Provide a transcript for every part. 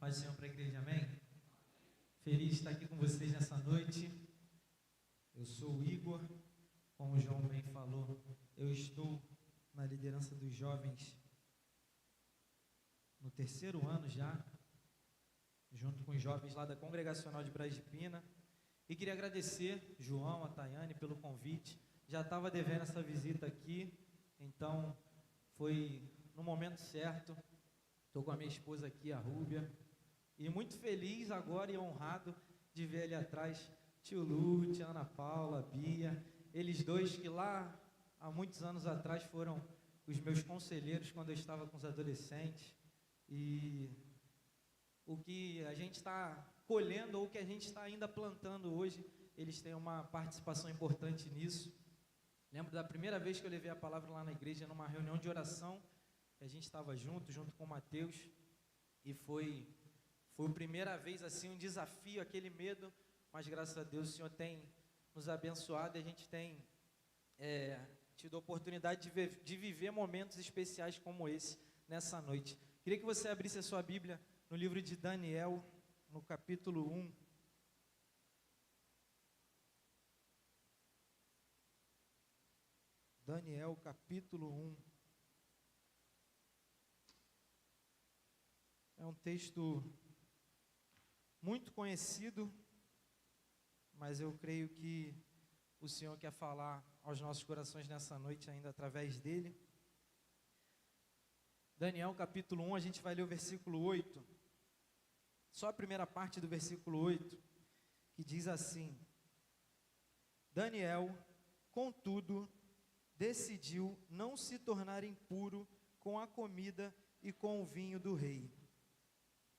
Paz do Senhor para a igreja, amém? Feliz de estar aqui com vocês nessa noite. Eu sou o Igor, como o João bem falou, eu estou na liderança dos jovens no 3º ano já, junto com os jovens lá da Congregacional de Braz de Pina. E queria agradecer, João, a Tayane, pelo convite. Já estava devendo essa visita aqui, então foi no momento certo. Estou com a minha esposa aqui, a Rúbia, e muito feliz agora e honrado de ver ali atrás tio Lute, Ana Paula, Bia, eles dois que lá há muitos anos atrás foram os meus conselheiros quando eu estava com os adolescentes. E o que a gente está colhendo ou o que a gente está ainda plantando hoje, eles têm uma participação importante nisso. Lembro da primeira vez que eu levei a palavra lá na igreja, numa reunião de oração, a gente estava junto com o Mateus, e foi a primeira vez assim, um desafio, aquele medo, mas graças a Deus o Senhor tem nos abençoado e a gente tem tido a oportunidade de viver momentos especiais como esse nessa noite. Queria que você abrisse a sua Bíblia no livro de Daniel, no capítulo 1. Daniel, capítulo 1. É um texto muito conhecido, mas eu creio que o Senhor quer falar aos nossos corações nessa noite ainda através dele. Daniel capítulo 1, a gente vai ler o versículo 8, só a primeira parte do versículo 8, que diz assim: Daniel, contudo, decidiu não se tornar impuro com a comida e com o vinho do rei.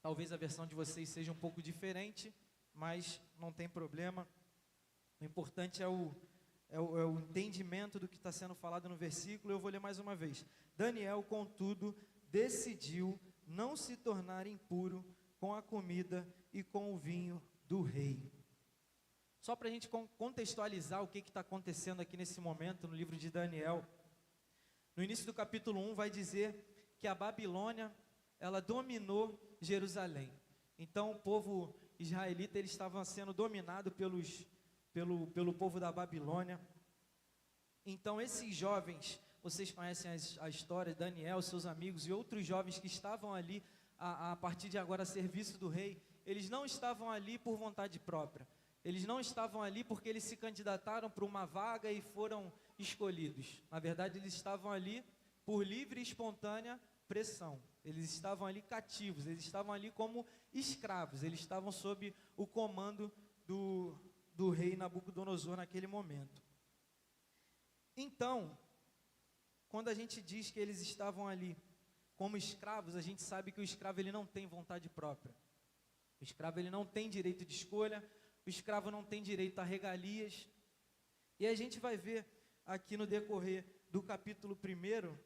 Talvez a versão de vocês seja um pouco diferente, mas não tem problema. O importante é o entendimento do que está sendo falado no versículo. Eu vou ler mais uma vez. Daniel, contudo, decidiu não se tornar impuro com a comida e com o vinho do rei. Só para a gente contextualizar o que está acontecendo aqui nesse momento no livro de Daniel. No início do capítulo 1 vai dizer que a Babilônia, ela dominou Jerusalém. Então o povo israelita, eles estavam sendo dominado pelo povo da Babilônia. Então esses jovens, vocês conhecem a história de Daniel, seus amigos e outros jovens que estavam ali a partir de agora a serviço do rei, eles não estavam ali por vontade própria. Eles não estavam ali porque eles se candidataram para uma vaga e foram escolhidos. Na verdade, eles estavam ali por livre e espontânea pressão. Eles estavam ali cativos, eles estavam ali como escravos, eles estavam sob o comando do rei Nabucodonosor naquele momento. Então, quando a gente diz que eles estavam ali como escravos, a gente sabe que o escravo ele não tem vontade própria. O escravo ele não tem direito de escolha, o escravo não tem direito a regalias. E a gente vai ver aqui no decorrer do capítulo 1,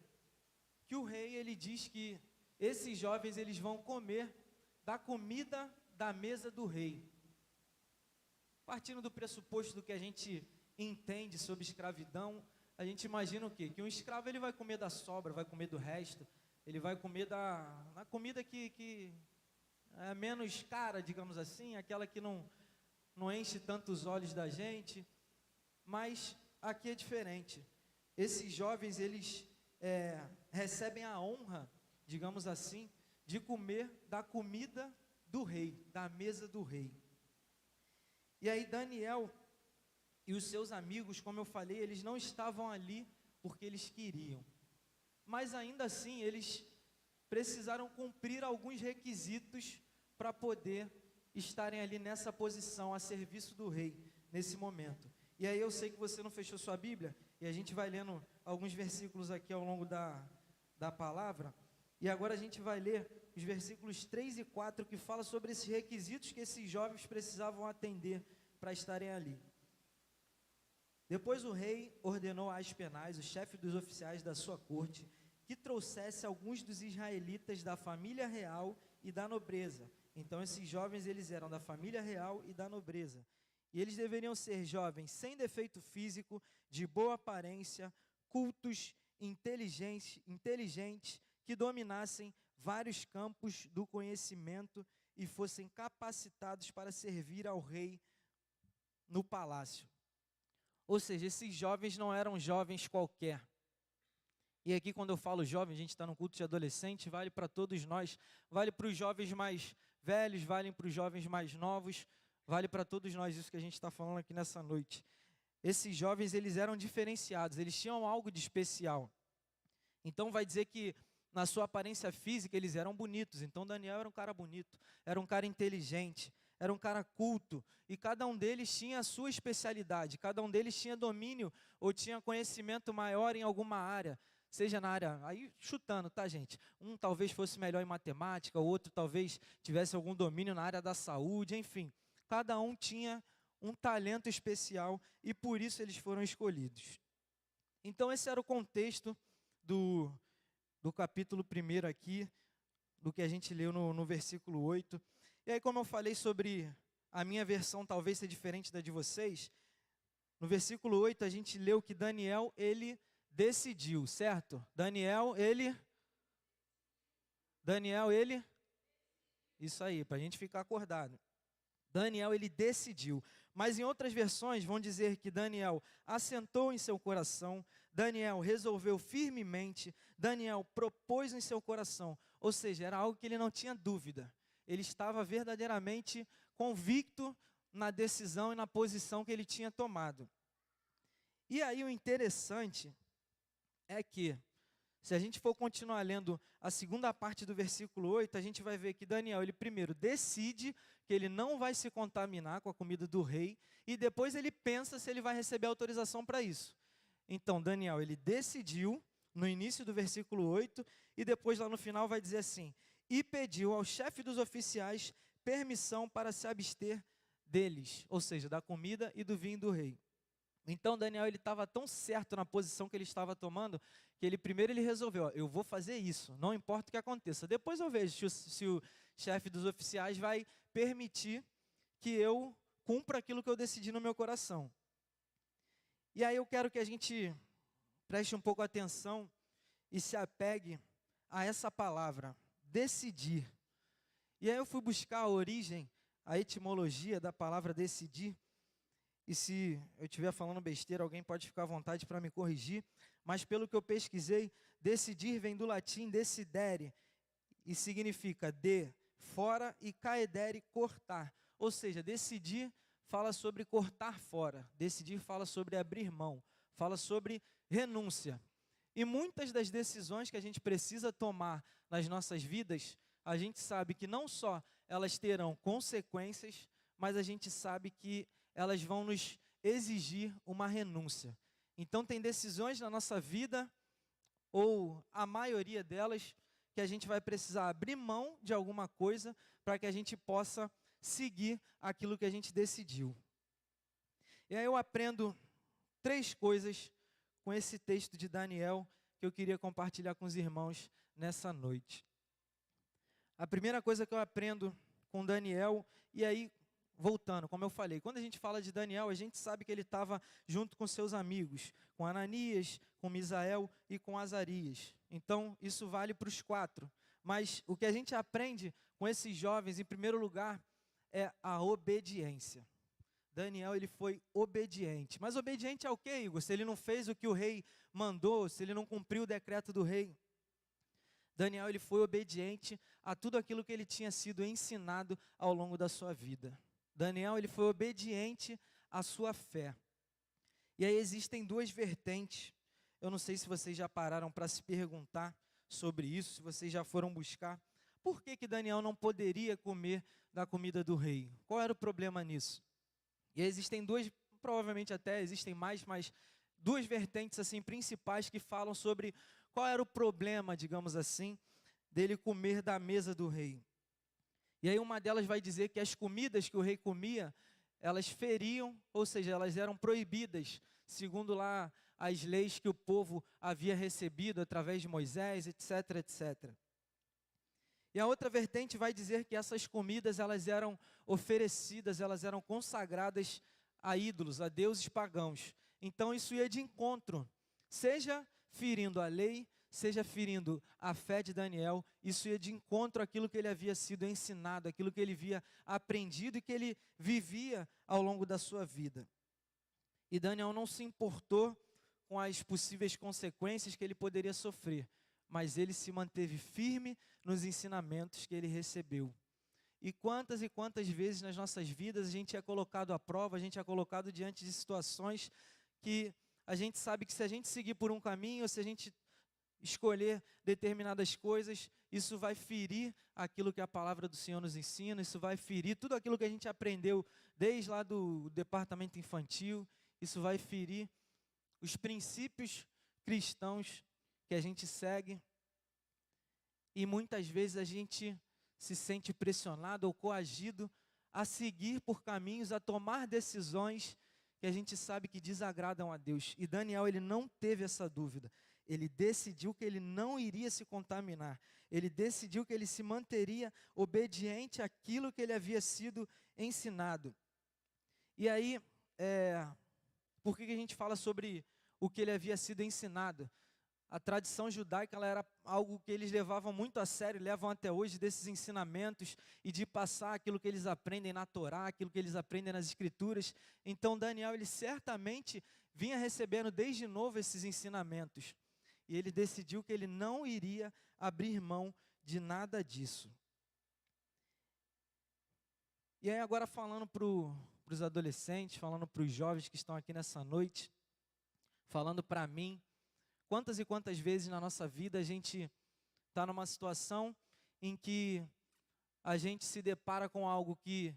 que o rei ele diz que esses jovens eles vão comer da comida da mesa do rei. Partindo do pressuposto do que a gente entende sobre escravidão, a gente imagina o quê? Que um escravo ele vai comer da sobra, vai comer do resto, ele vai comer da comida que é menos cara, digamos assim, aquela que não enche tanto os olhos da gente. Mas aqui é diferente. Esses jovens eles recebem a honra, digamos assim, de comer da comida do rei, da mesa do rei. E aí Daniel e os seus amigos, como eu falei, eles não estavam ali porque eles queriam, mas ainda assim eles precisaram cumprir alguns requisitos para poder estarem ali nessa posição a serviço do rei, nesse momento. E aí eu sei que você não fechou sua Bíblia, e a gente vai lendo alguns versículos aqui ao longo da palavra, e agora a gente vai ler os versículos 3 e 4, que fala sobre esses requisitos que esses jovens precisavam atender para estarem ali. Depois o rei ordenou a Aspenaz, o chefe dos oficiais da sua corte, que trouxesse alguns dos israelitas da família real e da nobreza. Então esses jovens eles eram da família real e da nobreza. E eles deveriam ser jovens sem defeito físico, de boa aparência, cultos, inteligentes, que dominassem vários campos do conhecimento e fossem capacitados para servir ao rei no palácio. Ou seja, esses jovens não eram jovens qualquer. E aqui quando eu falo jovem, a gente está num culto de adolescente, vale para todos nós, vale para os jovens mais velhos, vale para os jovens mais novos, vale para todos nós isso que a gente está falando aqui nessa noite. Esses jovens, eles eram diferenciados, eles tinham algo de especial. Então vai dizer que na sua aparência física eles eram bonitos. Então Daniel era um cara bonito, era um cara inteligente, era um cara culto. E cada um deles tinha a sua especialidade, cada um deles tinha domínio ou tinha conhecimento maior em alguma área. Seja na área, aí chutando, tá gente? Um talvez fosse melhor em matemática, o outro talvez tivesse algum domínio na área da saúde, enfim. Cada um tinha um talento especial e por isso eles foram escolhidos. Então esse era o contexto do capítulo 1 aqui, do que a gente leu no versículo 8. E aí como eu falei sobre a minha versão talvez ser diferente da de vocês, no versículo 8 a gente leu que Daniel, ele decidiu, certo? Daniel, ele, isso aí, para a gente ficar acordado. Daniel, ele decidiu, mas em outras versões vão dizer que Daniel assentou em seu coração, Daniel resolveu firmemente, Daniel propôs em seu coração, ou seja, era algo que ele não tinha dúvida, ele estava verdadeiramente convicto na decisão e na posição que ele tinha tomado. E aí o interessante é que, se a gente for continuar lendo a segunda parte do versículo 8, a gente vai ver que Daniel, ele primeiro decide que ele não vai se contaminar com a comida do rei, e depois ele pensa se ele vai receber autorização para isso. Então, Daniel, ele decidiu, no início do versículo 8, e depois lá no final vai dizer assim, e pediu ao chefe dos oficiais permissão para se abster deles, ou seja, da comida e do vinho do rei. Então Daniel, ele estava tão certo na posição que ele estava tomando, que ele primeiro ele resolveu, eu vou fazer isso, não importa o que aconteça. Depois eu vejo se o chefe dos oficiais vai permitir que eu cumpra aquilo que eu decidi no meu coração. E aí eu quero que a gente preste um pouco atenção e se apegue a essa palavra, decidir. E aí eu fui buscar a origem, a etimologia da palavra decidir. E se eu estiver falando besteira, alguém pode ficar à vontade para me corrigir. Mas pelo que eu pesquisei, decidir vem do latim decidere. E significa de, fora, e caedere, cortar. Ou seja, decidir fala sobre cortar fora. Decidir fala sobre abrir mão. Fala sobre renúncia. E muitas das decisões que a gente precisa tomar nas nossas vidas, a gente sabe que não só elas terão consequências, mas a gente sabe que elas vão nos exigir uma renúncia. Então tem decisões na nossa vida, ou a maioria delas, que a gente vai precisar abrir mão de alguma coisa para que a gente possa seguir aquilo que a gente decidiu. E aí eu aprendo 3 coisas com esse texto de Daniel que eu queria compartilhar com os irmãos nessa noite. A primeira coisa que eu aprendo com Daniel, e aí voltando, como eu falei, quando a gente fala de Daniel, a gente sabe que ele estava junto com seus amigos, com Ananias, com Misael e com Azarias. Então, isso vale para os 4. Mas o que a gente aprende com esses jovens, em primeiro lugar, é a obediência. Daniel, ele foi obediente. Mas obediente ao quê, Igor? Se ele não fez o que o rei mandou, se ele não cumpriu o decreto do rei. Daniel, ele foi obediente a tudo aquilo que ele tinha sido ensinado ao longo da sua vida. Daniel, ele foi obediente à sua fé. E aí existem 2 vertentes. Eu não sei se vocês já pararam para se perguntar sobre isso, se vocês já foram buscar. Por que Daniel não poderia comer da comida do rei? Qual era o problema nisso? E aí existem 2, provavelmente até existem mais, mas 2 vertentes assim principais que falam sobre qual era o problema, digamos assim, dele comer da mesa do rei. E aí uma delas vai dizer que as comidas que o rei comia, elas feriam, ou seja, elas eram proibidas, segundo lá as leis que o povo havia recebido através de Moisés, etc, etc. E a outra vertente vai dizer que essas comidas, elas eram oferecidas, elas eram consagradas a ídolos, a deuses pagãos. Então isso ia de encontro, seja ferindo a lei, seja ferindo a fé de Daniel, isso ia de encontro àquilo que ele havia sido ensinado, aquilo que ele havia aprendido e que ele vivia ao longo da sua vida. E Daniel não se importou com as possíveis consequências que ele poderia sofrer, mas ele se manteve firme nos ensinamentos que ele recebeu. E quantas vezes nas nossas vidas a gente é colocado à prova, a gente é colocado diante de situações que a gente sabe que se a gente seguir por um caminho, ou se a gente escolher determinadas coisas, isso vai ferir aquilo que a palavra do Senhor nos ensina, isso vai ferir tudo aquilo que a gente aprendeu desde lá do departamento infantil, isso vai ferir os princípios cristãos que a gente segue, e muitas vezes a gente se sente pressionado ou coagido a seguir por caminhos, a tomar decisões que a gente sabe que desagradam a Deus. E Daniel, ele não teve essa dúvida. Ele decidiu que ele não iria se contaminar. Ele decidiu que ele se manteria obediente àquilo que ele havia sido ensinado. E aí, por que a gente fala sobre o que ele havia sido ensinado? A tradição judaica, ela era algo que eles levavam muito a sério, levam até hoje, desses ensinamentos e de passar aquilo que eles aprendem na Torá, aquilo que eles aprendem nas Escrituras. Então Daniel, ele certamente vinha recebendo desde novo esses ensinamentos. E ele decidiu que ele não iria abrir mão de nada disso. E aí agora falando para os adolescentes, falando para os jovens que estão aqui nessa noite, falando para mim, quantas e quantas vezes na nossa vida a gente está numa situação em que a gente se depara com algo que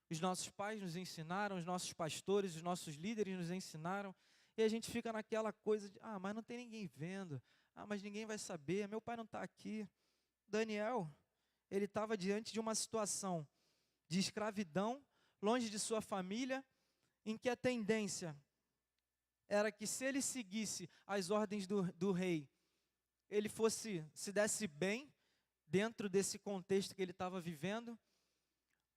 os nossos pais nos ensinaram, os nossos pastores, os nossos líderes nos ensinaram, e a gente fica naquela coisa de, mas não tem ninguém vendo, mas ninguém vai saber, meu pai não está aqui. Daniel, ele estava diante de uma situação de escravidão, longe de sua família, em que a tendência era que se ele seguisse as ordens do rei, ele se desse bem dentro desse contexto que ele estava vivendo,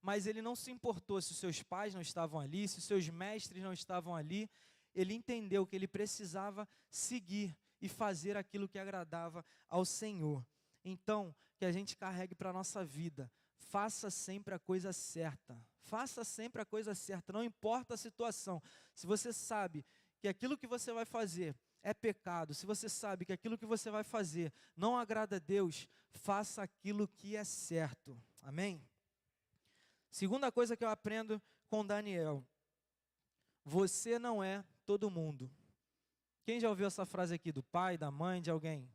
mas ele não se importou se os seus pais não estavam ali, se os seus mestres não estavam ali. Ele entendeu que ele precisava seguir e fazer aquilo que agradava ao Senhor. Então, que a gente carregue para a nossa vida, faça sempre a coisa certa, faça sempre a coisa certa, não importa a situação. Se você sabe que aquilo que você vai fazer é pecado, se você sabe que aquilo que você vai fazer não agrada a Deus, faça aquilo que é certo. Amém? Segunda coisa que eu aprendo com Daniel: você não é todo mundo. Quem já ouviu essa frase aqui do pai, da mãe, de alguém?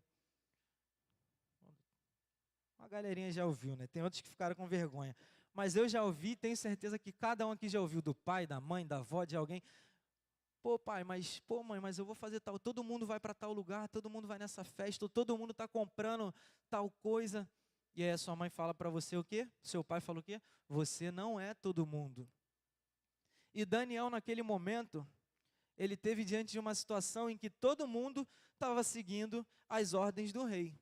Uma galerinha já ouviu, né? Tem outros que ficaram com vergonha. Mas eu já ouvi, tenho certeza que cada um aqui já ouviu, do pai, da mãe, da avó, de alguém. Pô, pai, pô, mãe, mas eu vou fazer tal. Todo mundo vai para tal lugar, todo mundo vai nessa festa, todo mundo está comprando tal coisa. E aí a sua mãe fala para você o quê? Seu pai fala o quê? Você não é todo mundo. E Daniel, naquele momento, ele teve diante de uma situação em que todo mundo estava seguindo as ordens do rei.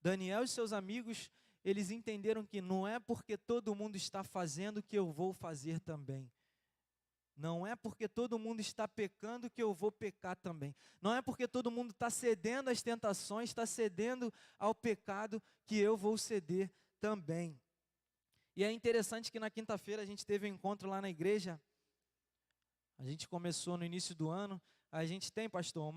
Daniel e seus amigos, eles entenderam que não é porque todo mundo está fazendo que eu vou fazer também. Não é porque todo mundo está pecando que eu vou pecar também. Não é porque todo mundo está cedendo às tentações, está cedendo ao pecado, que eu vou ceder também. E é interessante que na quinta-feira a gente teve um encontro lá na igreja. A gente começou no início do ano. A gente tem, pastor,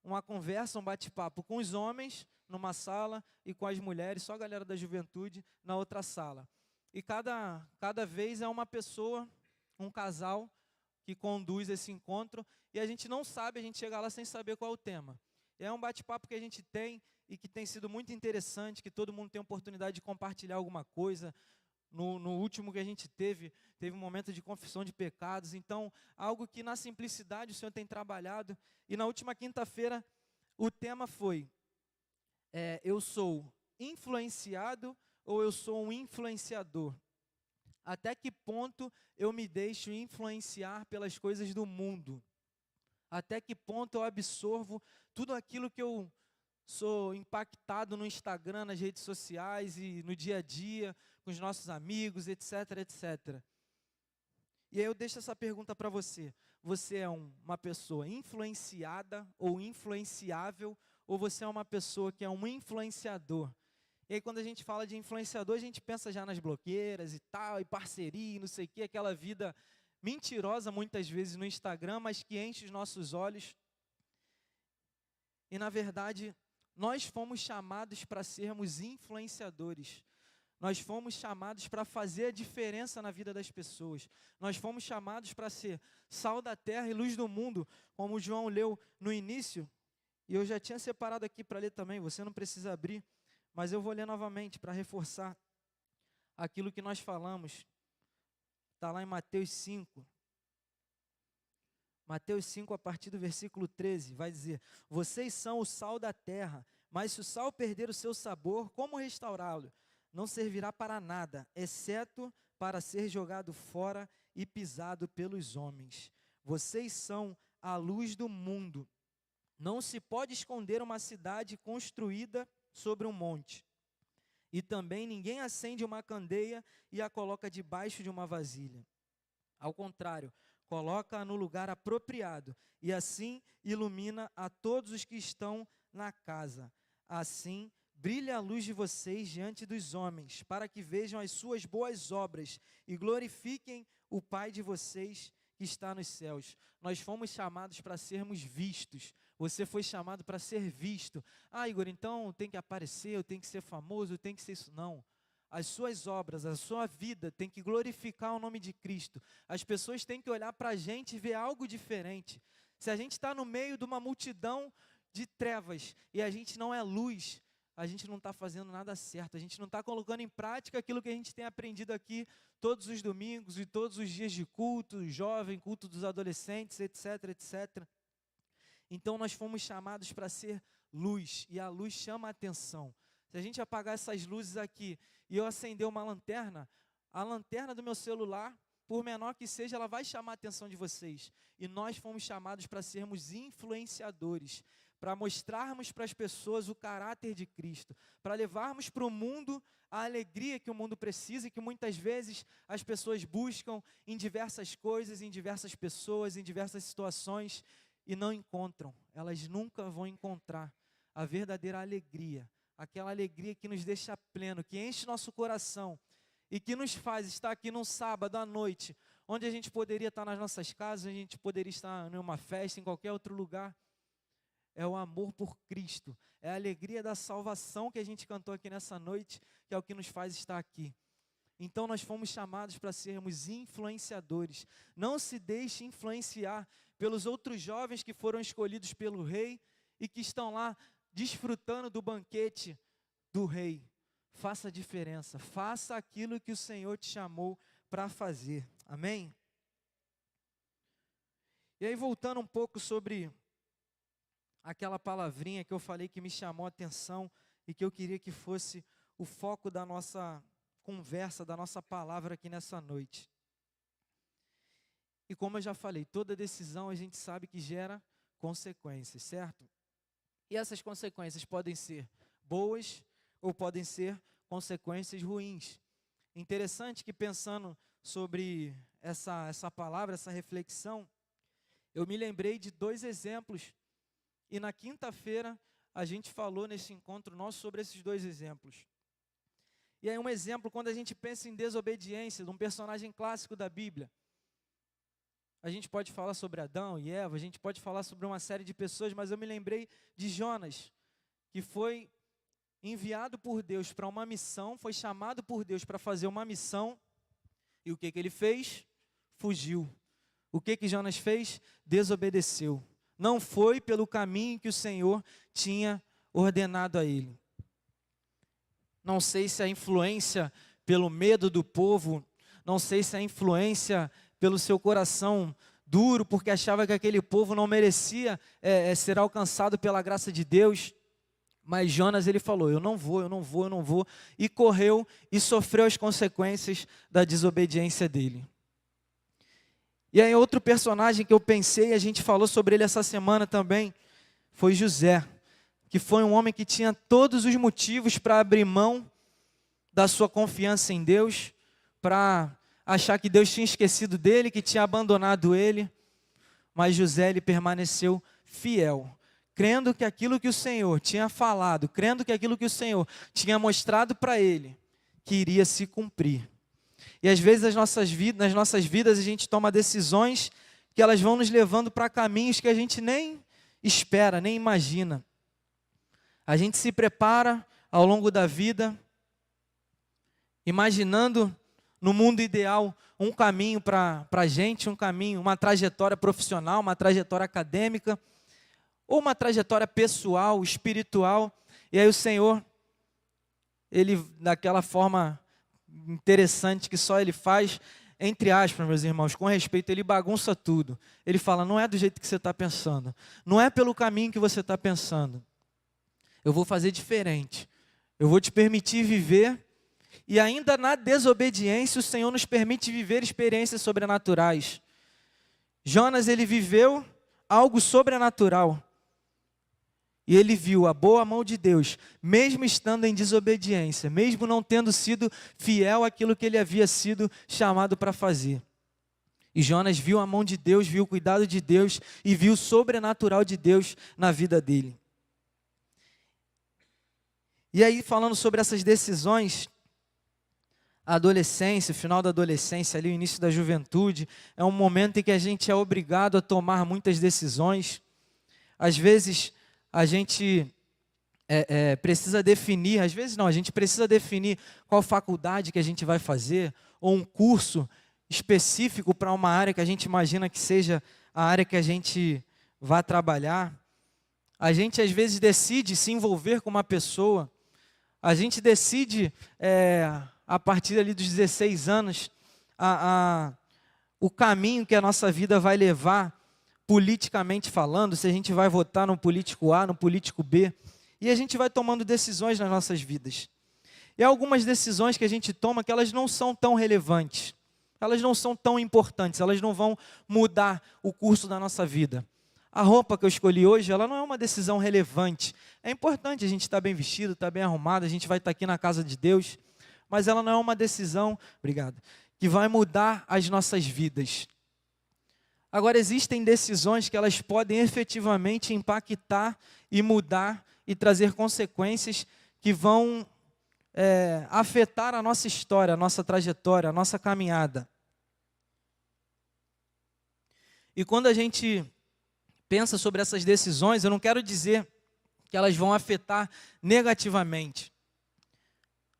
uma conversa, um bate-papo com os homens numa sala e com as mulheres, só a galera da juventude, na outra sala. E cada vez é uma pessoa, um casal, que conduz esse encontro, e a gente não sabe, a gente chega lá sem saber qual é o tema. É um bate-papo que a gente tem e que tem sido muito interessante, que todo mundo tem oportunidade de compartilhar alguma coisa. No último que a gente teve um momento de confissão de pecados. Então, algo que na simplicidade o Senhor tem trabalhado. E na última quinta-feira, o tema foi, eu sou influenciado ou eu sou um influenciador? Até que ponto eu me deixo influenciar pelas coisas do mundo? Até que ponto eu absorvo tudo aquilo que eu sou impactado no Instagram, nas redes sociais e no dia a dia, com os nossos amigos, etc, etc. E aí eu deixo essa pergunta para você. Você é uma pessoa influenciada ou influenciável, ou você é uma pessoa que é um influenciador? E aí quando a gente fala de influenciador, a gente pensa já nas blogueiras e tal, e parceria, e não sei o quê, aquela vida mentirosa muitas vezes no Instagram, mas que enche os nossos olhos. E na verdade, nós fomos chamados para sermos influenciadores. Nós fomos chamados para fazer a diferença na vida das pessoas. Nós fomos chamados para ser sal da terra e luz do mundo, como o João leu no início. E eu já tinha separado aqui para ler também, você não precisa abrir, mas eu vou ler novamente para reforçar aquilo que nós falamos. Está lá em Mateus 5. Mateus 5, a partir do versículo 13, vai dizer: vocês são o sal da terra, mas se o sal perder o seu sabor, como restaurá-lo? Não servirá para nada, exceto para ser jogado fora e pisado pelos homens. Vocês são a luz do mundo. Não se pode esconder uma cidade construída sobre um monte. E também ninguém acende uma candeia e a coloca debaixo de uma vasilha. Ao contrário, coloca-a no lugar apropriado e assim ilumina a todos os que estão na casa. Assim, brilha a luz de vocês diante dos homens, para que vejam as suas boas obras e glorifiquem o Pai de vocês que está nos céus. Nós fomos chamados para sermos vistos. Você foi chamado para ser visto. Ah, Igor, então tem que aparecer, eu tenho que ser famoso, eu tenho que ser isso. Não. As suas obras, a sua vida tem que glorificar o nome de Cristo. As pessoas têm que olhar para a gente e ver algo diferente. Se a gente está no meio de uma multidão de trevas e a gente não é luz, a gente não está fazendo nada certo, a gente não está colocando em prática aquilo que a gente tem aprendido aqui todos os domingos e todos os dias de culto, jovem, culto dos adolescentes, etc, etc. Então nós fomos chamados para ser luz, e a luz chama a atenção. Se a gente apagar essas luzes aqui e eu acender uma lanterna, a lanterna do meu celular, por menor que seja, ela vai chamar a atenção de vocês. E nós fomos chamados para sermos influenciadores, para mostrarmos para as pessoas o caráter de Cristo, para levarmos para o mundo a alegria que o mundo precisa e que muitas vezes as pessoas buscam em diversas coisas, em diversas pessoas, em diversas situações e não encontram. Elas nunca vão encontrar a verdadeira alegria, aquela alegria que nos deixa pleno, que enche nosso coração e que nos faz estar aqui num sábado à noite, onde a gente poderia estar nas nossas casas, onde a gente poderia estar em uma festa, em qualquer outro lugar. É o amor por Cristo, é a alegria da salvação que a gente cantou aqui nessa noite, que é o que nos faz estar aqui. Então nós fomos chamados para sermos influenciadores. Não se deixe influenciar pelos outros jovens que foram escolhidos pelo rei e que estão lá desfrutando do banquete do rei. Faça a diferença, faça aquilo que o Senhor te chamou para fazer. Amém? E aí voltando um pouco sobre aquela palavrinha que eu falei que me chamou a atenção e que eu queria que fosse o foco da nossa conversa, da nossa palavra aqui nessa noite. E como eu já falei, toda decisão a gente sabe que gera consequências, certo? E essas consequências podem ser boas ou podem ser consequências ruins. Interessante que pensando sobre essa palavra, essa reflexão, eu me lembrei de 2 exemplos. E na quinta-feira, a gente falou nesse encontro nosso sobre esses 2 exemplos. E aí um exemplo, quando a gente pensa em desobediência, de um personagem clássico da Bíblia, a gente pode falar sobre Adão e Eva, a gente pode falar sobre uma série de pessoas, mas eu me lembrei de Jonas, que foi enviado por Deus para uma missão, foi chamado por Deus para fazer uma missão, e o que ele fez? Fugiu. O que Jonas fez? Desobedeceu. Não foi pelo caminho que o Senhor tinha ordenado a ele. Não sei se a influência pelo medo do povo, não sei se a influência pelo seu coração duro, porque achava que aquele povo não merecia ser alcançado pela graça de Deus. Mas Jonas, ele falou, eu não vou, e correu e sofreu as consequências da desobediência dele. E aí outro personagem que eu pensei, a gente falou sobre ele essa semana também, foi José, que foi um homem que tinha todos os motivos para abrir mão da sua confiança em Deus, para achar que Deus tinha esquecido dele, que tinha abandonado ele, mas José, ele permaneceu fiel. crendo que aquilo que o Senhor tinha falado, crendo que aquilo que o Senhor tinha mostrado para ele, que iria se cumprir. E às vezes nas nossas vidas a gente toma decisões que elas vão nos levando para caminhos que a gente nem espera, nem imagina. A gente se prepara ao longo da vida, imaginando no mundo ideal um caminho para a gente, um caminho, uma trajetória profissional, uma trajetória acadêmica, ou uma trajetória pessoal, espiritual. E aí o Senhor, Ele, daquela forma interessante que só Ele faz, entre aspas, meus irmãos, com respeito, Ele bagunça tudo. Ele fala, não é do jeito que você está pensando, não é pelo caminho que você está pensando. Eu vou fazer diferente, eu vou te permitir viver, e ainda na desobediência o Senhor nos permite viver experiências sobrenaturais. Jonas, ele viveu algo sobrenatural, e ele viu a boa mão de Deus, mesmo estando em desobediência, mesmo não tendo sido fiel àquilo que ele havia sido chamado para fazer. E Jonas viu a mão de Deus, viu o cuidado de Deus e viu o sobrenatural de Deus na vida dele. E aí, falando sobre essas decisões, a adolescência, o final da adolescência, ali o início da juventude, é um momento em que a gente é obrigado a tomar muitas decisões. Às vezes, a gente precisa definir, às vezes não, a gente precisa definir qual faculdade que a gente vai fazer, ou um curso específico para uma área que a gente imagina que seja a área que a gente vai trabalhar. A gente, às vezes, decide se envolver com uma pessoa. A gente decide, a partir ali dos 16 anos, o caminho que a nossa vida vai levar, politicamente falando, se a gente vai votar no político A, no político B, e a gente vai tomando decisões nas nossas vidas. E há algumas decisões que a gente toma que elas não são tão relevantes, elas não são tão importantes, elas não vão mudar o curso da nossa vida. A roupa que eu escolhi hoje, ela não é uma decisão relevante. É importante a gente estar bem vestido, estar bem arrumado, a gente vai estar aqui na casa de Deus, mas ela não é uma decisão, obrigado, que vai mudar as nossas vidas. Agora, existem decisões que elas podem efetivamente impactar e mudar e trazer consequências que vão afetar a nossa história, a nossa trajetória, a nossa caminhada. E quando a gente pensa sobre essas decisões, eu não quero dizer que elas vão afetar negativamente.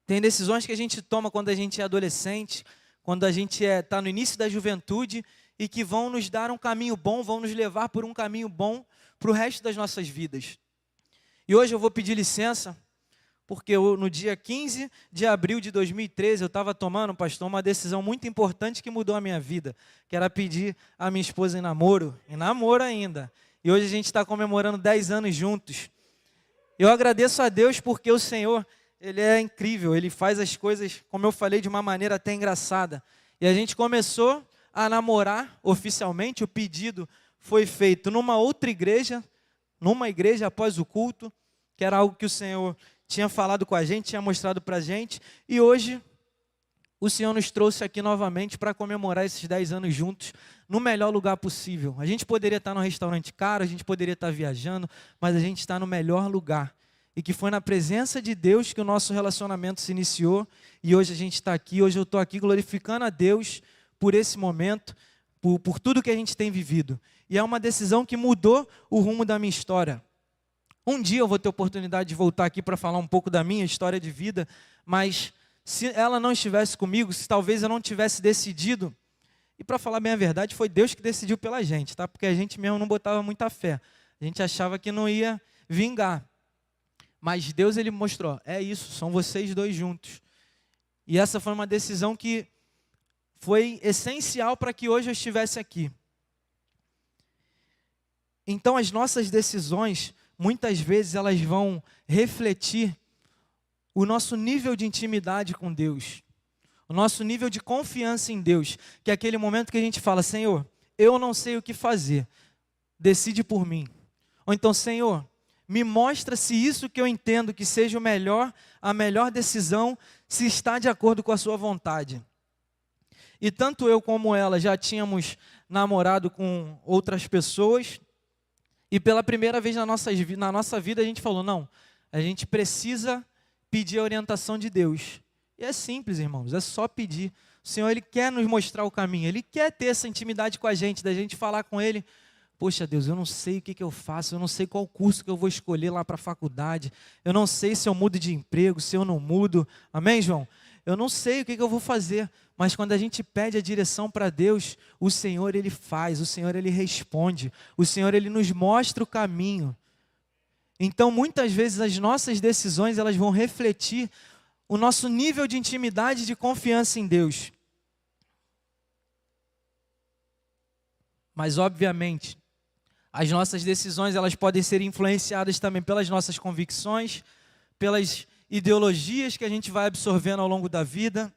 Tem decisões que a gente toma quando a gente é adolescente, quando a gente está no início da juventude, e que vão nos dar um caminho bom, vão nos levar por um caminho bom para o resto das nossas vidas. E hoje eu vou pedir licença, porque no dia 15 de abril de 2013, eu estava tomando, pastor, uma decisão muito importante que mudou a minha vida, que era pedir a minha esposa em namoro ainda. E hoje a gente está comemorando 10 anos juntos. Eu agradeço a Deus porque o Senhor, Ele é incrível, Ele faz as coisas, como eu falei, de uma maneira até engraçada. E a gente começou a namorar oficialmente, o pedido foi feito numa outra igreja, numa igreja após o culto, que era algo que o Senhor tinha falado com a gente, tinha mostrado para a gente, e hoje o Senhor nos trouxe aqui novamente para comemorar esses 10 anos juntos, no melhor lugar possível. A gente poderia estar num restaurante caro, a gente poderia estar viajando, mas a gente está no melhor lugar, e que foi na presença de Deus que o nosso relacionamento se iniciou, e hoje a gente está aqui, hoje eu estou aqui glorificando a Deus por esse momento, por tudo que a gente tem vivido. E é uma decisão que mudou o rumo da minha história. Um dia eu vou ter oportunidade de voltar aqui para falar um pouco da minha história de vida, mas se ela não estivesse comigo, se talvez eu não tivesse decidido, e para falar bem a verdade, foi Deus que decidiu pela gente, tá? Porque a gente mesmo não botava muita fé. A gente achava que não ia vingar. Mas Deus, Ele mostrou, é isso, são vocês dois juntos. E essa foi uma decisão que foi essencial para que hoje eu estivesse aqui. Então, as nossas decisões, muitas vezes, elas vão refletir o nosso nível de intimidade com Deus, o nosso nível de confiança em Deus, que é aquele momento que a gente fala, Senhor, eu não sei o que fazer, decide por mim. Ou então, Senhor, me mostra se isso que eu entendo que seja o melhor, a melhor decisão, se está de acordo com a sua vontade. E tanto eu como ela já tínhamos namorado com outras pessoas, E pela primeira vez na nossa vida a gente falou, não, a gente precisa pedir a orientação de Deus. E é simples, irmãos, é só pedir. O Senhor, Ele quer nos mostrar o caminho, Ele quer ter essa intimidade com a gente, da gente falar com Ele, poxa Deus, eu não sei o que eu faço, eu não sei qual curso que eu vou escolher lá para a faculdade, eu não sei se eu mudo de emprego, se eu não mudo, amém, João? Eu não sei o que eu vou fazer, mas quando a gente pede a direção para Deus, o Senhor, Ele faz, o Senhor, Ele responde, o Senhor, Ele nos mostra o caminho. Então, muitas vezes, as nossas decisões, elas vão refletir o nosso nível de intimidade e de confiança em Deus. Mas, obviamente, as nossas decisões, elas podem ser influenciadas também pelas nossas convicções, pelas ideologias que a gente vai absorvendo ao longo da vida.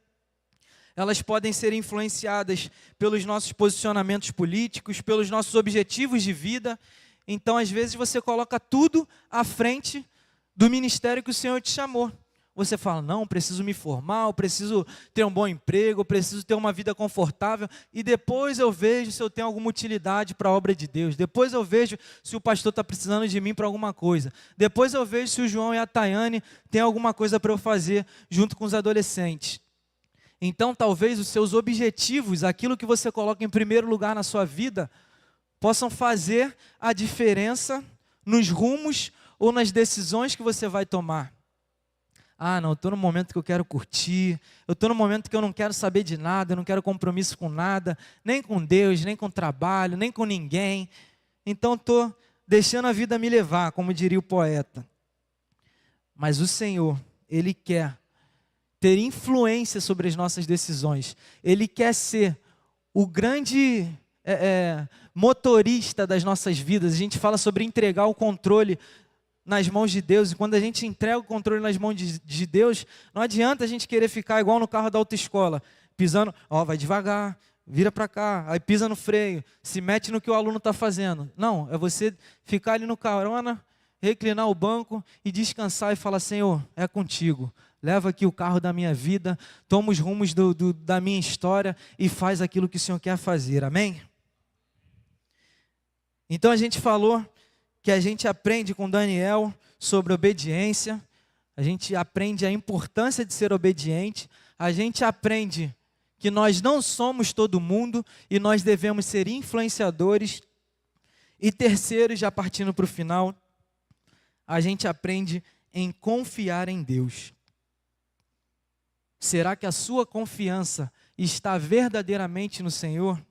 Elas podem ser influenciadas pelos nossos posicionamentos políticos, pelos nossos objetivos de vida. Então, às vezes, você coloca tudo à frente do ministério que o Senhor te chamou. Você fala, não, eu preciso me formar, eu preciso ter um bom emprego, eu preciso ter uma vida confortável, e depois eu vejo se eu tenho alguma utilidade para a obra de Deus, depois eu vejo se o pastor está precisando de mim para alguma coisa, depois eu vejo se o João e a Tayane têm alguma coisa para eu fazer junto com os adolescentes. Então, talvez os seus objetivos, aquilo que você coloca em primeiro lugar na sua vida, possam fazer a diferença nos rumos ou nas decisões que você vai tomar. Ah, não, eu estou no momento que eu quero curtir, eu estou no momento que eu não quero saber de nada, eu não quero compromisso com nada, nem com Deus, nem com trabalho, nem com ninguém. Então estou deixando a vida me levar, como diria o poeta. Mas o Senhor, Ele quer ter influência sobre as nossas decisões. Ele quer ser o grande motorista das nossas vidas. A gente fala sobre entregar o controle nas mãos de Deus, e quando a gente entrega o controle nas mãos de Deus, não adianta a gente querer ficar igual no carro da autoescola, pisando, vai devagar, vira para cá, aí pisa no freio, se mete no que o aluno está fazendo. Não, é você ficar ali no carona, reclinar o banco e descansar e falar, Senhor, é contigo, leva aqui o carro da minha vida, toma os rumos da minha história e faz aquilo que o Senhor quer fazer, amém? Então a gente falou que a gente aprende com Daniel sobre obediência, a gente aprende a importância de ser obediente, a gente aprende que nós não somos todo mundo e nós devemos ser influenciadores. E terceiro, já partindo para o final, a gente aprende em confiar em Deus. Será que a sua confiança está verdadeiramente no Senhor?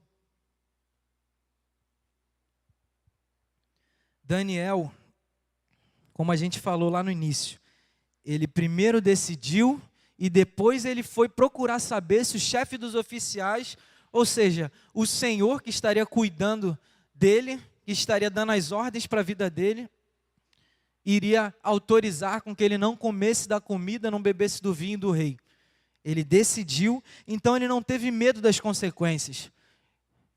Daniel, como a gente falou lá no início, ele primeiro decidiu e depois ele foi procurar saber se o chefe dos oficiais, ou seja, o Senhor que estaria cuidando dele, que estaria dando as ordens para a vida dele, iria autorizar com que ele não comesse da comida, não bebesse do vinho do rei. Ele decidiu, então ele não teve medo das consequências.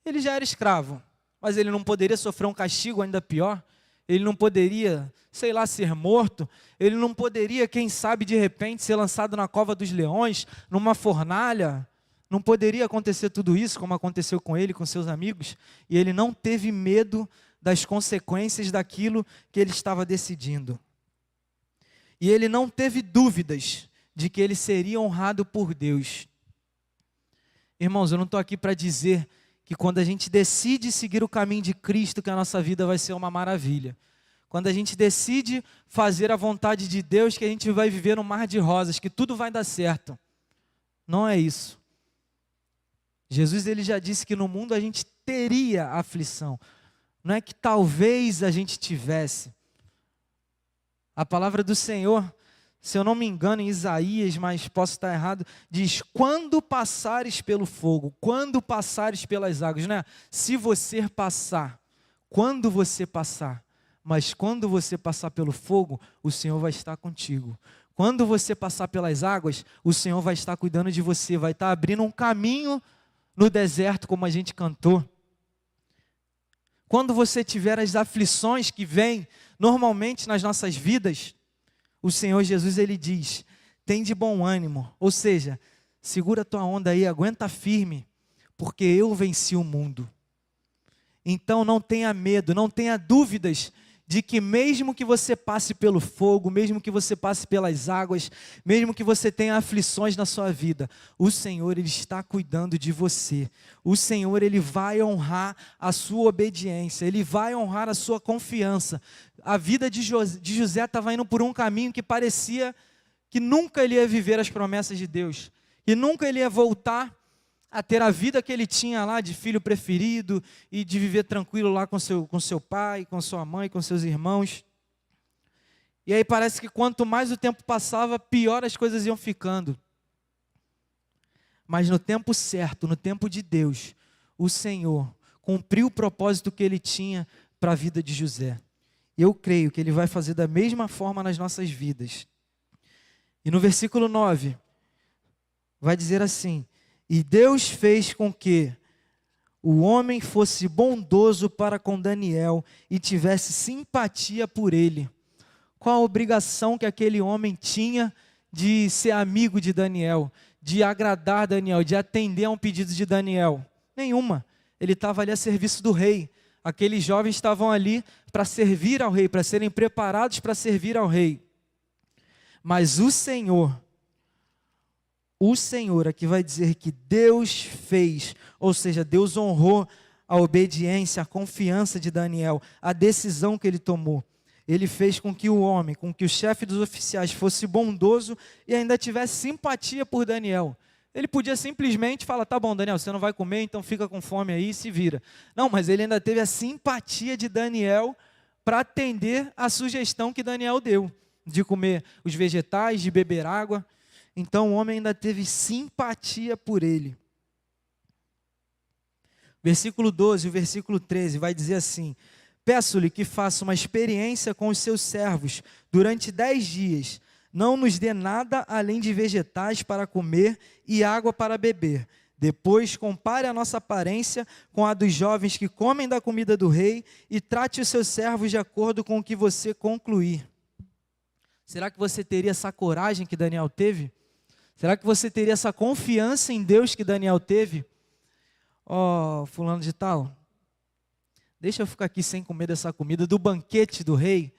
Ele já era escravo, mas ele não poderia sofrer um castigo ainda pior. Ele não poderia, ser morto. Ele não poderia, quem sabe, de repente, ser lançado na cova dos leões, numa fornalha. Não poderia acontecer tudo isso, como aconteceu com ele, com seus amigos. E ele não teve medo das consequências daquilo que ele estava decidindo. E ele não teve dúvidas de que ele seria honrado por Deus. Irmãos, eu não estou aqui para dizer que quando a gente decide seguir o caminho de Cristo, que a nossa vida vai ser uma maravilha. Quando a gente decide fazer a vontade de Deus, que a gente vai viver um mar de rosas, que tudo vai dar certo. Não é isso. Jesus, ele já disse que no mundo a gente teria aflição. Não é que talvez a gente tivesse. A palavra do Senhor, se eu não me engano, em Isaías, mas posso estar errado, diz, quando passares pelo fogo, quando passares pelas águas, não é? Se você passar, quando você passar, mas quando você passar pelo fogo, o Senhor vai estar contigo. Quando você passar pelas águas, o Senhor vai estar cuidando de você, vai estar abrindo um caminho no deserto, como a gente cantou. Quando você tiver as aflições que vêm normalmente nas nossas vidas, o Senhor Jesus, ele diz, tem de bom ânimo, ou seja, segura a tua onda aí, aguenta firme, porque eu venci o mundo. Então não tenha medo, não tenha dúvidas de que mesmo que você passe pelo fogo, mesmo que você passe pelas águas, mesmo que você tenha aflições na sua vida, o Senhor, Ele está cuidando de você. O Senhor, Ele vai honrar a sua obediência, Ele vai honrar a sua confiança. A vida de José estava indo por um caminho que parecia que nunca ele ia viver as promessas de Deus, que nunca ele ia voltar a ter a vida que ele tinha lá de filho preferido e de viver tranquilo lá com seu pai, com sua mãe, com seus irmãos. E aí parece que quanto mais o tempo passava, pior as coisas iam ficando. Mas no tempo certo, no tempo de Deus, o Senhor cumpriu o propósito que Ele tinha para a vida de José. Eu creio que Ele vai fazer da mesma forma nas nossas vidas. E no versículo 9, vai dizer assim: e Deus fez com que o homem fosse bondoso para com Daniel e tivesse simpatia por ele. Qual a obrigação que aquele homem tinha de ser amigo de Daniel, de agradar Daniel, de atender a um pedido de Daniel? Nenhuma. Ele estava ali a serviço do rei. Aqueles jovens estavam ali para servir ao rei, para serem preparados para servir ao rei. Mas o Senhor aqui vai dizer que Deus fez, ou seja, Deus honrou a obediência, a confiança de Daniel, a decisão que ele tomou. Ele fez com que o homem, com que o chefe dos oficiais fosse bondoso e ainda tivesse simpatia por Daniel. Ele podia simplesmente falar: tá bom, Daniel, você não vai comer, então fica com fome aí e se vira. Não, mas ele ainda teve a simpatia de Daniel para atender a sugestão que Daniel deu, de comer os vegetais, de beber água. Então o homem ainda teve simpatia por ele. Versículo 12 e versículo 13 vai dizer assim: peço-lhe que faça uma experiência com os seus servos durante 10 dias. Não nos dê nada além de vegetais para comer e água para beber. Depois compare a nossa aparência com a dos jovens que comem da comida do rei e trate os seus servos de acordo com o que você concluir. Será que você teria essa coragem que Daniel teve? Será que você teria essa confiança em Deus que Daniel teve? Fulano de tal, deixa eu ficar aqui sem comer dessa comida do banquete do rei.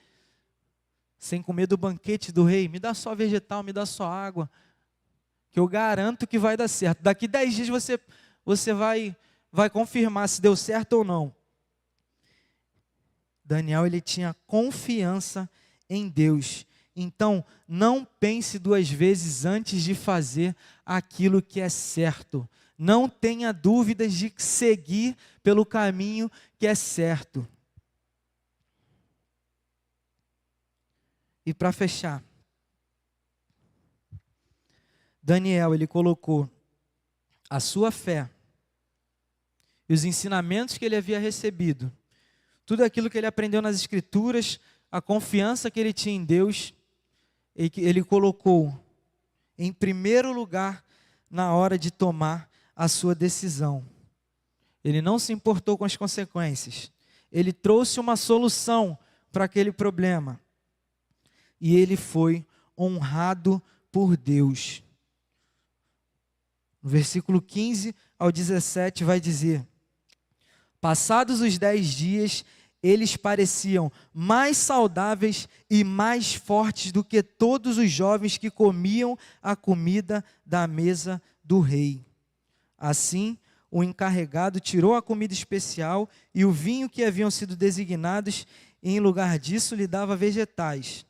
Sem comer do banquete do rei. Me dá só vegetal, me dá só água. Que eu garanto que vai dar certo. Daqui 10 dias você vai confirmar se deu certo ou não. Daniel, ele tinha confiança em Deus. Então, não pense 2 vezes antes de fazer aquilo que é certo. Não tenha dúvidas de seguir pelo caminho que é certo. E para fechar, Daniel, ele colocou a sua fé e os ensinamentos que ele havia recebido, tudo aquilo que ele aprendeu nas Escrituras, a confiança que ele tinha em Deus, ele colocou em primeiro lugar na hora de tomar a sua decisão. Ele não se importou com as consequências. Ele trouxe uma solução para aquele problema. E ele foi honrado por Deus. No versículo 15 ao 17 vai dizer: passados os 10 dias, eles pareciam mais saudáveis e mais fortes do que todos os jovens que comiam a comida da mesa do rei. Assim, o encarregado tirou a comida especial e o vinho que haviam sido designados, e em lugar disso lhe dava vegetais.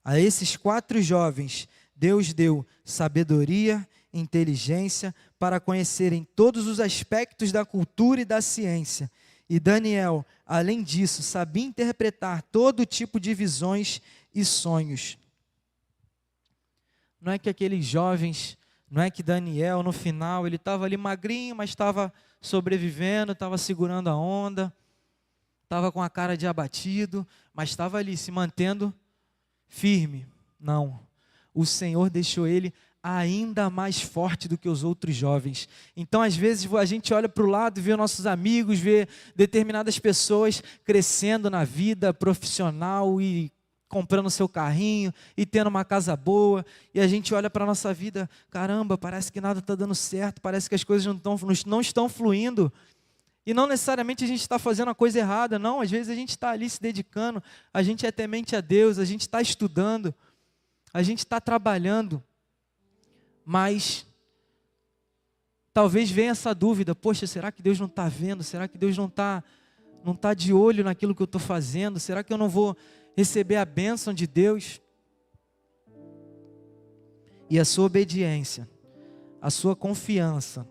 A esses 4 jovens, Deus deu sabedoria, inteligência para conhecerem todos os aspectos da cultura e da ciência. E Daniel, além disso, sabia interpretar todo tipo de visões e sonhos. Não é que aqueles jovens, não é que Daniel, no final, ele estava ali magrinho, mas estava sobrevivendo, estava segurando a onda, estava com a cara de abatido, mas estava ali se mantendo firme. Não. O Senhor deixou ele ainda mais forte do que os outros jovens. Então, às vezes, a gente olha para o lado e vê nossos amigos, vê determinadas pessoas crescendo na vida profissional e comprando seu carrinho e tendo uma casa boa, e a gente olha para a nossa vida: caramba, parece que nada está dando certo, parece que as coisas não estão fluindo. E não necessariamente a gente está fazendo a coisa errada, não. Às vezes a gente está ali se dedicando, a gente é temente a Deus, a gente está estudando, a gente está trabalhando. Mas talvez venha essa dúvida: poxa, será que Deus não está vendo? Será que Deus não está de olho naquilo que eu estou fazendo? Será que eu não vou receber a bênção de Deus? E a sua obediência, a sua confiança,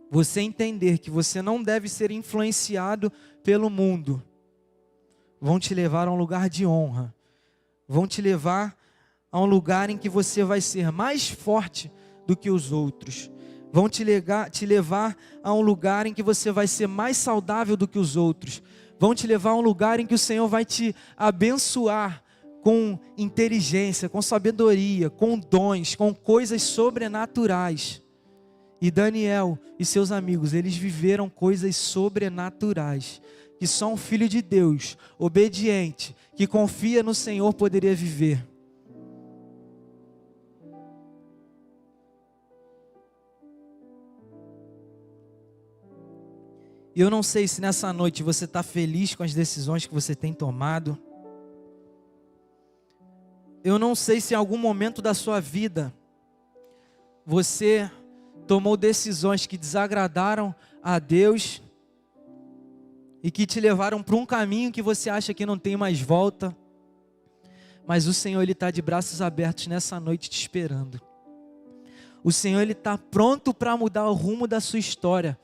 você entender que você não deve ser influenciado pelo mundo, vão te levar a um lugar de honra, vão te levar a um lugar em que você vai ser mais forte do que os outros, vão te levar a um lugar em que você vai ser mais saudável do que os outros, vão te levar a um lugar em que o Senhor vai te abençoar com inteligência, com sabedoria, com dons, com coisas sobrenaturais. E Daniel e seus amigos, eles viveram coisas sobrenaturais, que só um filho de Deus, obediente, que confia no Senhor poderia viver. E eu não sei se nessa noite você está feliz com as decisões que você tem tomado. Eu não sei se em algum momento da sua vida você tomou decisões que desagradaram a Deus e que te levaram para um caminho que você acha que não tem mais volta. Mas o Senhor, Ele está de braços abertos nessa noite te esperando. O Senhor, Ele está pronto para mudar o rumo da sua história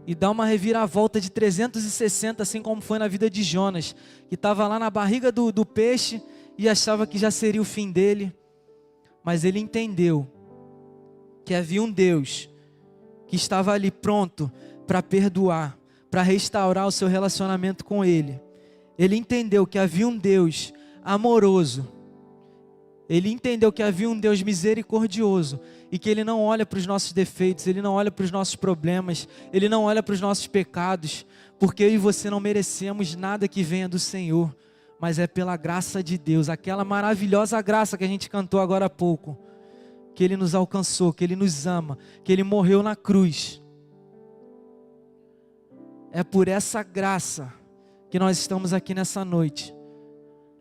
e dar uma reviravolta de 360, assim como foi na vida de Jonas, que estava lá na barriga do peixe e achava que já seria o fim dele, mas ele entendeu que havia um Deus que estava ali pronto para perdoar, para restaurar o seu relacionamento com Ele. Ele entendeu que havia um Deus amoroso, ele entendeu que havia um Deus misericordioso e que Ele não olha para os nossos defeitos, Ele não olha para os nossos problemas, Ele não olha para os nossos pecados, porque eu e você não merecemos nada que venha do Senhor, mas é pela graça de Deus, aquela maravilhosa graça que a gente cantou agora há pouco, que Ele nos alcançou, que Ele nos ama, que Ele morreu na cruz. É por essa graça que nós estamos aqui nessa noite.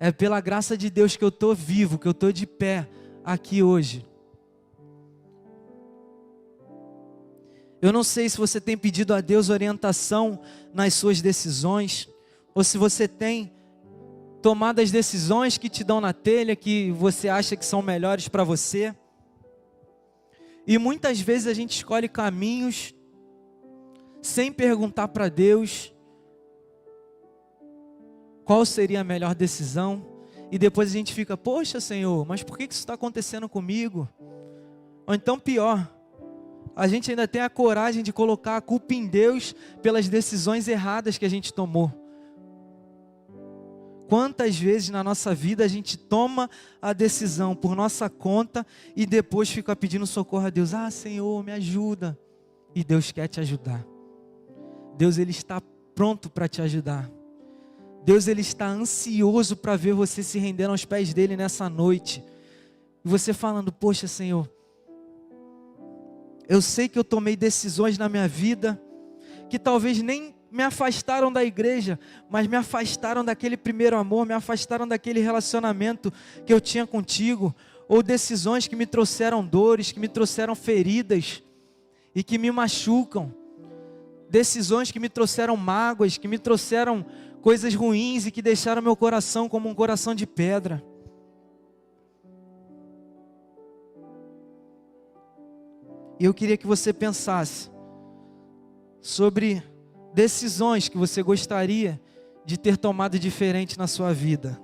É pela graça de Deus que eu estou vivo, que eu estou de pé aqui hoje. Eu não sei se você tem pedido a Deus orientação nas suas decisões, ou se você tem tomado as decisões que te dão na telha, que você acha que são melhores para você. E muitas vezes a gente escolhe caminhos sem perguntar para Deus qual seria a melhor decisão. E depois a gente fica: poxa, Senhor, mas por que isso está acontecendo comigo? Ou então pior, a gente ainda tem a coragem de colocar a culpa em Deus pelas decisões erradas que a gente tomou. Quantas vezes na nossa vida a gente toma a decisão por nossa conta e depois fica pedindo socorro a Deus: ah, Senhor, me ajuda. E Deus quer te ajudar. Deus, Ele está pronto para te ajudar. Deus, Ele está ansioso para ver você se rendendo aos pés dEle nessa noite. E você falando: poxa, Senhor, eu sei que eu tomei decisões na minha vida que talvez nem me afastaram da igreja, mas me afastaram daquele primeiro amor, me afastaram daquele relacionamento que eu tinha contigo, ou decisões que me trouxeram dores, que me trouxeram feridas e que me machucam, decisões que me trouxeram mágoas, que me trouxeram coisas ruins e que deixaram meu coração como um coração de pedra. E eu queria que você pensasse sobre decisões que você gostaria de ter tomado diferente na sua vida.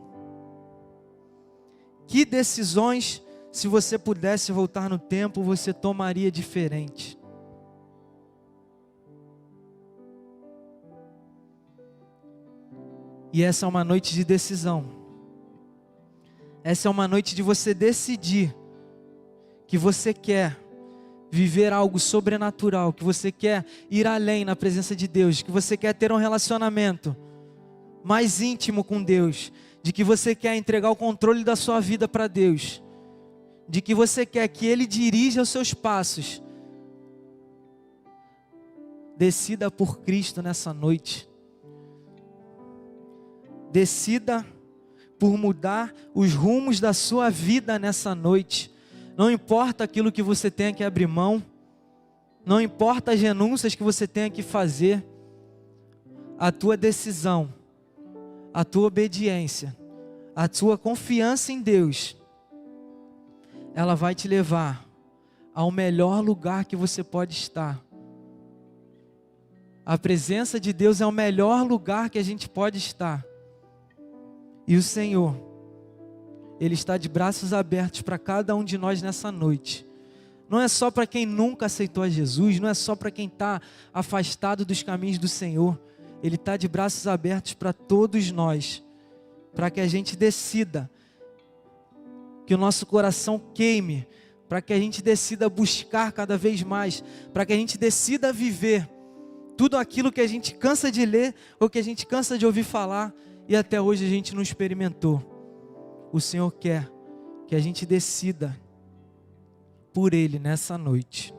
Que decisões, se você pudesse voltar no tempo, você tomaria diferente? E essa é uma noite de decisão. Essa é uma noite de você decidir que você quer viver algo sobrenatural, que você quer ir além na presença de Deus, que você quer ter um relacionamento mais íntimo com Deus, de que você quer entregar o controle da sua vida para Deus, de que você quer que Ele dirija os seus passos, Decida por Cristo nessa noite. Decida por mudar os rumos da sua vida nessa noite. Não importa aquilo que você tenha que abrir mão, não importa as renúncias que você tenha que fazer, a tua decisão, a tua obediência, a tua confiança em Deus, ela vai te levar ao melhor lugar que você pode estar. A presença de Deus é o melhor lugar que a gente pode estar. E o Senhor, Ele está de braços abertos para cada um de nós nessa noite. Não é só para quem nunca aceitou a Jesus, não é só para quem está afastado dos caminhos do Senhor. Ele está de braços abertos para todos nós, para que a gente decida, que o nosso coração queime, para que a gente decida buscar cada vez mais, para que a gente decida viver tudo aquilo que a gente cansa de ler, ou que a gente cansa de ouvir falar, e até hoje a gente não experimentou. O Senhor quer que a gente decida por Ele nessa noite.